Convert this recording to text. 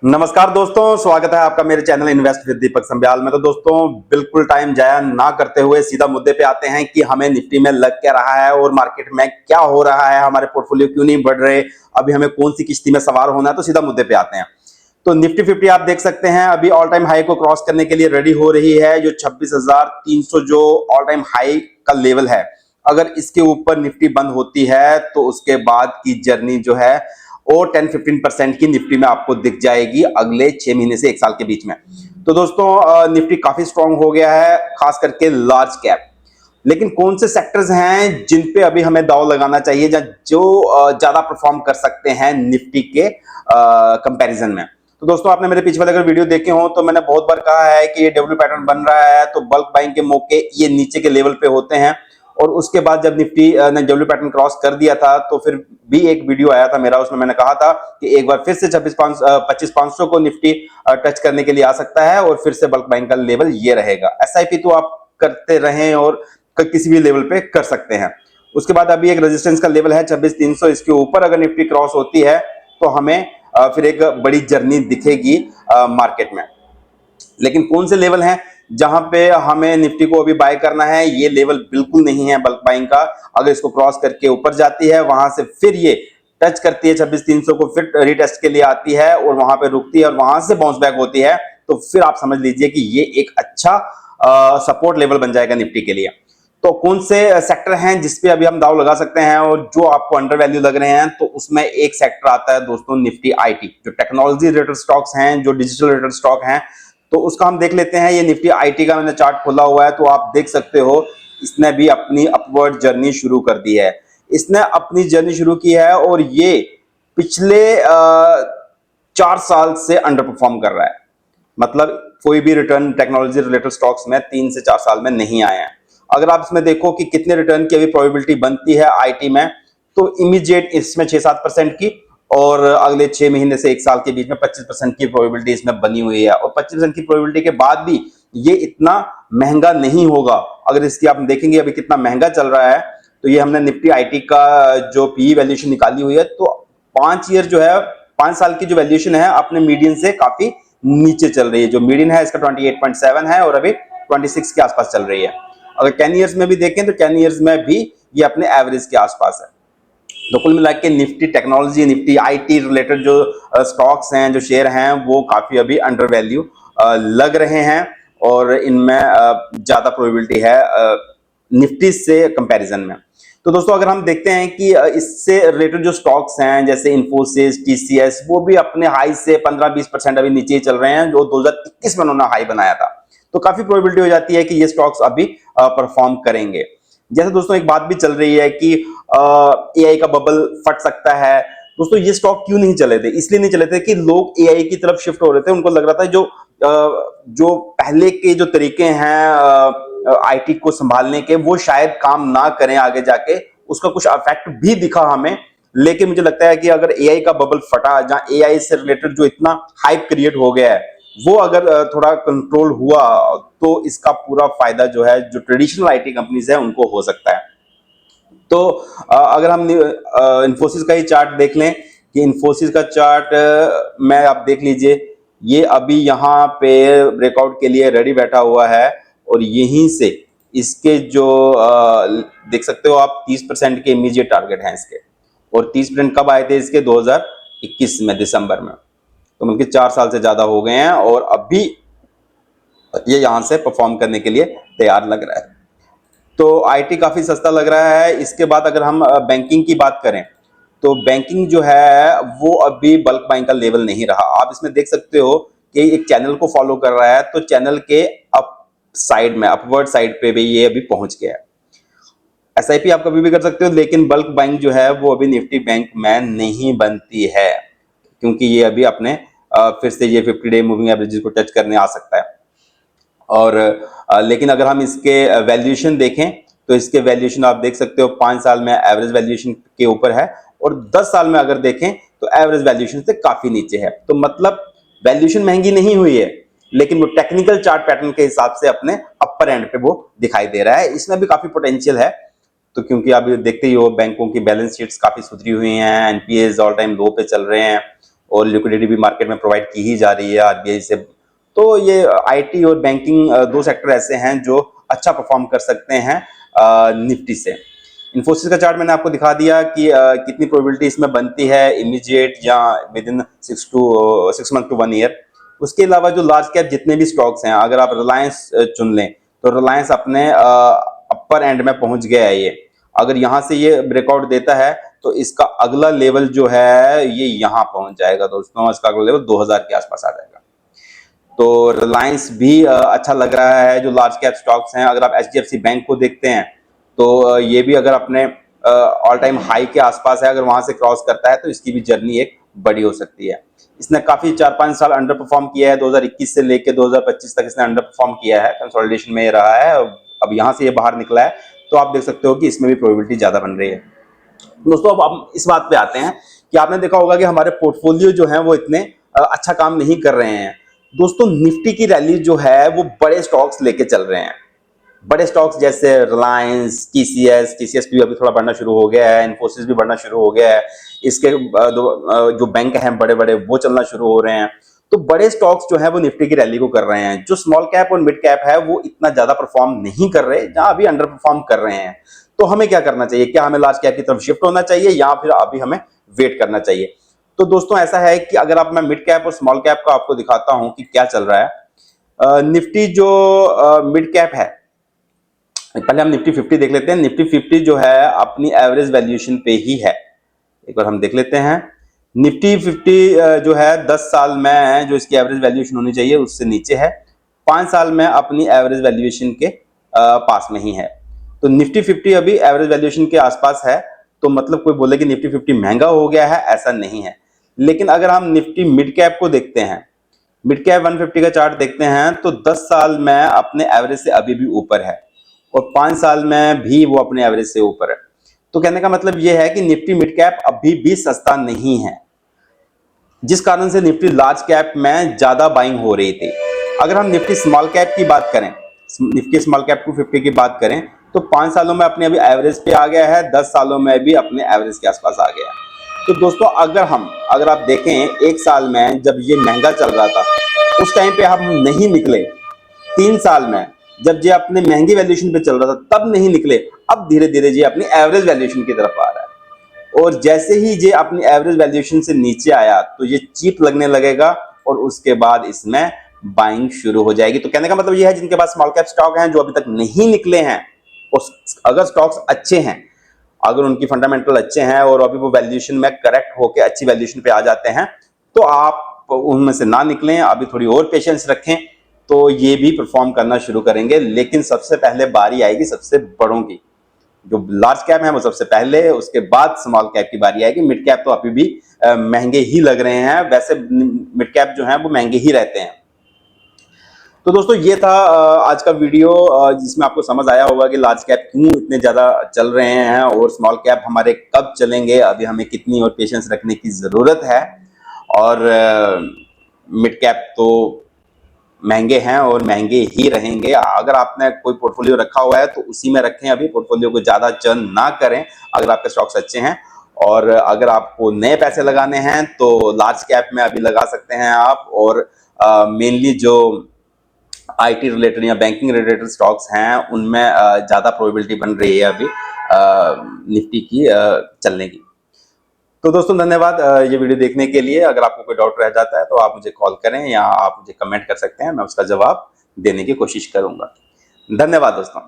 नमस्कार दोस्तों, स्वागत है आपका मेरे चैनल इन्वेस्ट विद दीपक संब्याल में। तो दोस्तों, बिल्कुल टाइम जाया ना करते हुए सीधा मुद्दे पे आते हैं कि हमें निफ्टी में लग क्या रहा है और मार्केट में क्या हो रहा है, हमारे पोर्टफोलियो क्यों नहीं बढ़ रहे, अभी हमें कौन सी किश्ती में सवार होना है। तो सीधा मुद्दे पे आते हैं। तो निफ्टी 50 आप देख सकते हैं अभी ऑल टाइम हाई को क्रॉस करने के लिए रेडी हो रही है। जो 26,300 जो ऑल टाइम हाई का लेवल है, अगर इसके ऊपर निफ्टी बंद होती है तो उसके बाद की जर्नी जो है और 10-15% की निफ्टी में आपको दिख जाएगी अगले 6 महीने से 1 साल के बीच में। तो दोस्तों, निफ्टी काफी स्ट्रांग हो गया है, खास करके लार्ज कैप। लेकिन कौन से सेक्टर्स हैं जिन पे अभी हमें दांव लगाना चाहिए, जो ज्यादा परफॉर्म कर सकते हैं निफ्टी के कंपैरिजन में। तो दोस्तों, आपने मेरे पीछे वाले अगर वीडियो देखे हो तो मैंने बहुत बार कहा है कि ये डब्ल्यू पैटर्न बन रहा है तो बल्क बाइंग के मौके ये नीचे के लेवल पे होते हैं। और उसके बाद जब निफ्टी ने डब्ल्यू पैटर्न क्रॉस कर दिया था तो फिर भी एक वीडियो आया था मेरा, उसमें मैंने कहा था कि एक बार फिर से 25,500 को निफ्टी टच करने के लिए आ सकता है और फिर से बल्क बाइंग का लेवल ये रहेगा। एसआईपी तो आप करते रहें और किसी भी लेवल पे कर सकते हैं। उसके बाद अभी एक रेजिस्टेंस का लेवल है 26,300, इसके ऊपर अगर निफ्टी क्रॉस होती है तो हमें फिर एक बड़ी जर्नी दिखेगी मार्केट में। लेकिन कौन से लेवल हैं जहां पे हमें निफ्टी को अभी बाय करना है? ये लेवल बिल्कुल नहीं है बल्क बाइंग का। अगर इसको क्रॉस करके ऊपर जाती है, वहां से फिर ये टच करती है 26,300 को, फिर रीटेस्ट के लिए आती है और वहां पे रुकती है और वहां से बाउंस बैक होती है, तो फिर आप समझ लीजिए कि ये एक अच्छा सपोर्ट लेवल बन जाएगा निफ्टी के लिए। तो कौन से सेक्टर हैं जिसपे अभी हम दाव लगा सकते हैं और जो आपको अंडर वैल्यू लग रहे हैं? तो उसमें एक सेक्टर आता है दोस्तों, निफ्टी आईटी। जो टेक्नोलॉजी रिलेटेड स्टॉक्स हैं, जो डिजिटल रिलेटेड स्टॉक हैं, तो उसका हम देख लेते हैं। ये निफ्टी आईटी का मैंने चार्ट खोला हुआ है, तो आप देख सकते हो इसने भी अपनी अपवर्ड जर्नी शुरू कर दी है। इसने अपनी जर्नी शुरू की है और ये पिछले 4 साल से अंडर परफॉर्म कर रहा है। मतलब कोई भी रिटर्न टेक्नोलॉजी रिलेटेड स्टॉक्स में 3 से 4 साल में नहीं आए हैं। अगर आप इसमें देखो कि कितने रिटर्न की अभी प्रोबेबिलिटी बनती है आईटी में, तो इमीडिएट इसमें 6-7% की, और अगले 6 महीने से 1 साल के बीच में 25% की प्रोबेबिलिटी इसमें बनी हुई है। और 25% की प्रोबेबिलिटी के बाद भी ये इतना महंगा नहीं होगा। अगर इसकी आप देखेंगे अभी कितना महंगा चल रहा है, तो ये हमने निफ्टी आईटी का जो पी वैल्यूएशन निकाली हुई है, तो 5 ईयर जो है, 5 साल की जो वैल्यूएशन है अपने मीडियन से काफी नीचे चल रही है। जो मीडियन है इसका 28.7 है और अभी 26 के आसपास चल रही है। अगर 10 ईयर्स में भी देखें तो 10 ईयर्स में भी ये अपने एवरेज के आसपास है। तो कुल मिला के Nifty technology, Nifty IT related जो स्टॉक्स हैं, जो शेयर हैं, वो काफी अभी अंडर वैल्यू लग रहे हैं और इनमें ज्यादा प्रोबेबिलिटी है निफ्टी से कंपैरिजन में। तो दोस्तों, अगर हम देखते हैं कि इससे रिलेटेड जो स्टॉक्स हैं जैसे इन्फोसिस, टीसीएस, वो भी अपने हाई से 15-20% अभी नीचे ही चल रहे हैं, जो 2021 में उन्होंने हाई बनाया था। तो काफी प्रोबेबिलिटी हो जाती है कि ये स्टॉक्स अभी परफॉर्म करेंगे। जैसे दोस्तों एक बात भी चल रही है कि एआई का बबल फट सकता है। दोस्तों, ये स्टॉक क्यों नहीं चले थे? इसलिए नहीं चले थे कि लोग एआई की तरफ शिफ्ट हो रहे थे। उनको लग रहा था जो पहले के जो तरीके हैं आईटी को संभालने के, वो शायद काम ना करें आगे जाके। उसका कुछ इफेक्ट भी दिखा हमें। लेकिन मुझे लगता है कि अगर एआई का बबल फटा, जहां एआई से रिलेटेड जो इतना हाइप क्रिएट हो गया है, वो अगर थोड़ा कंट्रोल हुआ तो इसका पूरा फायदा जो है, जो ट्रेडिशनल आईटी कंपनीज है, उनको हो सकता है। तो अगर हम इन्फोसिस का ही चार्ट देख लें कि इन्फोसिस का चार्ट में आप देख लीजिए, ये अभी यहाँ पे ब्रेकआउट के लिए रेडी बैठा हुआ है और यहीं से इसके जो देख सकते हो आप 30% के इमीडिएट टारगेट हैं इसके। और 30% कब आए थे इसके? 2021 में दिसंबर में। तो मतलब 4 साल से ज्यादा हो गए हैं और अभी ये यहां से परफॉर्म करने के लिए तैयार लग रहा है। तो आईटी काफी सस्ता लग रहा है। इसके बाद अगर हम बैंकिंग की बात करें, तो बैंकिंग जो है वो अभी बल्क बाइंग का लेवल नहीं रहा। आप इसमें देख सकते हो कि एक चैनल को फॉलो कर रहा है, तो चैनल के अप साइड में, अपवर्ड साइड पे भी ये अभी पहुंच गया है। एसआईपी आप कभी भी कर सकते हो, लेकिन बल्क बाइंग जो है वो अभी निफ्टी बैंक में नहीं बनती है, क्योंकि ये अभी अपने फिर से ये 50 डे मूविंग एवरेजेस को टच करने आ सकता है। और लेकिन अगर हम इसके वैल्यूएशन देखें तो इसके वैल्यूएशन आप देख सकते हो 5 साल में एवरेज वैल्यूएशन के ऊपर है और 10 साल में अगर देखें तो एवरेज वैल्यूएशन से काफी नीचे है। तो मतलब वैल्यूएशन महंगी नहीं हुई है, लेकिन वो टेक्निकल चार्ट पैटर्न के हिसाब से अपने अपर एंड पे वो दिखाई दे रहा है। इसमें भी काफी पोटेंशियल है। तो क्योंकि आप देखते ही हो बैंकों की बैलेंस शीट्स काफी सुधरी हुई हैं, एनपीएस ऑल टाइम लो पे चल रहे हैं और लिक्विडिटी भी मार्केट में प्रोवाइड की ही जा रही है आरबीआई से। तो ये आईटी और बैंकिंग दो सेक्टर ऐसे हैं जो अच्छा परफॉर्म कर सकते हैं निफ्टी से। इन्फोसिस का चार्ट मैंने आपको दिखा दिया कि कितनी प्रोबेबिलिटी इसमें बनती है इमीडिएट या within 6 month to 1 year. उसके अलावा जो लार्ज कैप जितने भी स्टॉक्स हैं, अगर आप रिलायंस चुन लें तो रिलायंस अपने अपर एंड में पहुंच गया है। ये अगर यहां से ये ब्रेकआउट देता है तो इसका अगला लेवल जो है ये यहां पहुंच जाएगा दोस्तों, इसका अगला लेवल 2000 के आसपास आ जाएगा। तो रिलायंस भी अच्छा लग रहा है। जो लार्ज कैप स्टॉक्स हैं, अगर आप एचडीएफसी बैंक को देखते हैं तो ये भी अगर अपने ऑल टाइम हाई के आसपास है, अगर वहां से क्रॉस करता है तो इसकी भी जर्नी एक बड़ी हो सकती है। इसने काफी 4-5 साल अंडर परफॉर्म किया है, 2021 से लेकर 2025 तक इसने अंडर परफॉर्म किया है, कंसोलिडेशन में रहा है। अब यहाँ से ये बाहर निकला है तो आप देख सकते हो कि इसमें भी प्रोबेबिलिटी ज्यादा बन रही है। दोस्तों अब हम इस बात पे आते हैं कि आपने देखा होगा कि हमारे पोर्टफोलियो जो है वो इतने अच्छा काम नहीं कर रहे हैं। दोस्तों निफ्टी की रैली जो है वो बड़े स्टॉक्स लेके चल रहे हैं। बड़े स्टॉक्स जैसे रिलायंस, टीसीएस भी अभी थोड़ा बढ़ना शुरू हो गया है, इन्फोसिस भी बढ़ना शुरू हो गया है। इसके जो बैंक हैं बड़े बड़े वो चलना शुरू हो रहे हैं। तो बड़े स्टॉक्स जो है वो निफ्टी की रैली को कर रहे हैं। जो स्मॉल कैप और मिड कैप है वो इतना ज्यादा परफॉर्म नहीं कर रहे, जहां अभी अंडर परफॉर्म कर रहे हैं। तो हमें क्या करना चाहिए? क्या हमें लार्ज कैप की तरफ शिफ्ट होना चाहिए या फिर अभी हमें वेट करना चाहिए? तो दोस्तों ऐसा है कि अगर आप मैं मिड कैप और स्मॉल कैप का आपको दिखाता हूं कि क्या चल रहा है। निफ्टी जो मिड कैप है, पहले हम निफ्टी 50 देख लेते हैं। निफ्टी 50 जो है अपनी एवरेज वैल्यूएशन पे ही है। एक बार हम देख लेते हैं। निफ्टी 50 जो है 10 साल में जो इसकी एवरेज वैल्यूएशन होनी चाहिए उससे नीचे है, 5 साल में अपनी एवरेज वैल्यूएशन के पास में ही है। तो निफ्टी 50 अभी एवरेज वैल्यूएशन के आसपास है। तो मतलब कोई बोले कि निफ्टी 50 महंगा हो गया है, ऐसा नहीं है। लेकिन अगर हम निफ्टी मिड कैप को देखते हैं, मिड कैप 150 का चार्ट देखते हैं तो 10 साल में अपने एवरेज से अभी भी ऊपर है और 5 साल में भी वो अपने एवरेज से ऊपर है। तो कहने का मतलब ये है कि निफ्टी मिड कैप अभी भी सस्ता नहीं है, जिस कारण से निफ्टी लार्ज कैप में ज्यादा बाइंग हो रही थी। अगर हम निफ्टी स्मॉल कैप की बात करें, निफ्टी स्मॉल कैप 250 की बात करें तो 5 सालों में अपने अभी एवरेज पे आ गया है, 10 सालों में भी अपने एवरेज के आसपास आ गया है। तो दोस्तों अगर आप देखें 1 साल में जब ये महंगा चल रहा था उस टाइम पे हम नहीं निकले, 3 साल में जब ये अपने महंगी वैल्यूएशन पे चल रहा था तब नहीं निकले, अब धीरे धीरे ये अपनी एवरेज वैल्यूएशन की तरफ आ रहा है। और जैसे ही ये अपनी एवरेज वैल्यूएशन से नीचे आया तो ये चीप लगने लगेगा और उसके बाद इसमें बाइंग शुरू हो जाएगी। तो कहने का मतलब ये है जिनके पास स्मॉल कैप स्टॉक हैं जो अभी तक नहीं निकले हैं, और अगर स्टॉक्स अच्छे हैं, अगर उनकी फंडामेंटल अच्छे हैं और अभी वो वैल्यूएशन में करेक्ट होकर अच्छी वैल्यूएशन पे आ जाते हैं तो आप उनमें से ना निकलें, अभी थोड़ी और पेशेंस रखें तो ये भी परफॉर्म करना शुरू करेंगे। लेकिन सबसे पहले बारी आएगी सबसे बड़ों की। जो लार्ज कैप है वो सबसे पहले, उसके बाद स्मॉल कैप की बारी आएगी। मिड कैप तो अभी भी महंगे ही लग रहे हैं, वैसे मिड कैप जो है वो महंगे ही रहते हैं। तो दोस्तों ये था आज का वीडियो, जिसमें आपको समझ आया होगा कि लार्ज कैप क्यों इतने ज्यादा चल रहे हैं और स्मॉल कैप हमारे कब चलेंगे, अभी हमें कितनी और पेशेंस रखने की जरूरत है। और मिड कैप तो महंगे हैं और महंगे ही रहेंगे। अगर आपने कोई पोर्टफोलियो रखा हुआ है तो उसी में रखें, अभी पोर्टफोलियो को ज्यादा चर्न ना करें अगर आपके स्टॉक्स अच्छे हैं। और अगर आपको नए पैसे लगाने हैं तो लार्ज कैप में अभी लगा सकते हैं आप। और मेनली जो आईटी रिलेटेड या बैंकिंग रिलेटेड स्टॉक्स हैं उनमें ज्यादा प्रोबेबिलिटी बन रही है अभी निफ्टी की चलने की। तो दोस्तों धन्यवाद ये वीडियो देखने के लिए। अगर आपको कोई डाउट रह जाता है तो आप मुझे कॉल करें या आप मुझे कमेंट कर सकते हैं, मैं उसका जवाब देने की कोशिश करूंगा। धन्यवाद दोस्तों।